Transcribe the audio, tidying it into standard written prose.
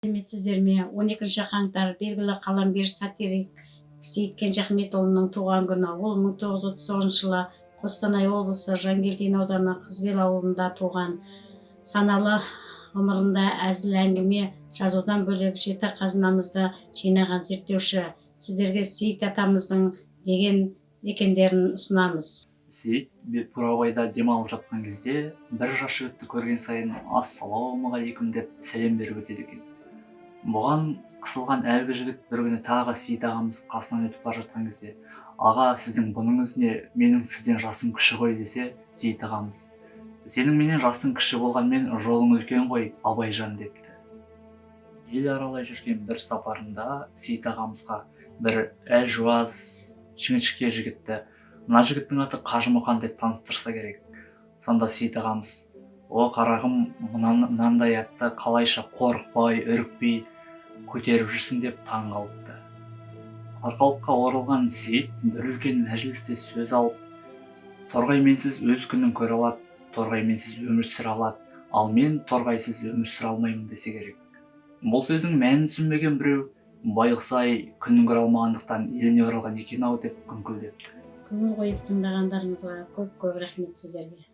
Сәлеметсіздер ме? 12 қаңтар белгілі қаламгер сатирик Сейіт Кенжеахметұлының туған күні. Ол 1939 жылы Қостанай облысы Жангелдин ауданы Қызбел ауылында туған. Саналы ғұмырында әзіл әңгіме жазудан бөлек жеті қазынамызды жинаған зерттеуші. Сіздерге Сейіт атамыздың деген екендерін ұсынамыз. Сейіт бурабайда демалып жатқан кезде бір жас жігітті көрген сайын ассалаумағалейкум деп сәлем беріп өтеді екен. Бұған қысылған әлгі жігіт бір күні тағы Сейіт ағамыз қасынан өтіп бара жатқан кезде: «Аға, сіздің бұныңыз не? Менің сізден жасым кіші ғой» десе, Сейіт ағамыз: «Сенің менен жасың кіші болғанмен жолың үлкен ғой, Абайжан» депті. Ел аралай жүрген бір сапарында Сейіт ағамызға бір әлжуаз жіңішке жігітті: «Мына жігіттің аты Қажымұқан» деп таныстырса керек. Сонда Сейіт ағамыз: «О қарағым, мынандай атты қалайша қорықпай, үрікпей көтеріп жүрсің» деп таң қалыпты. Арқалыққа оралған Сейіт бір үлкен мәжілісте сөз алып: «Торғай менсіз өз күнін көре алады, торғай менсіз өмір сүре алады, ал мен торғайсыз өмір сүре алмаймын» десе керек. Бұл сөздің мәнін түсінбеген біреу: «Байғұс-ай, күнін көре алмағандықтан еліне оралған екен-ау» деп күңкілдепті. Көңіл қойып тыңдағандарыңызға көп рахмет сіздерге.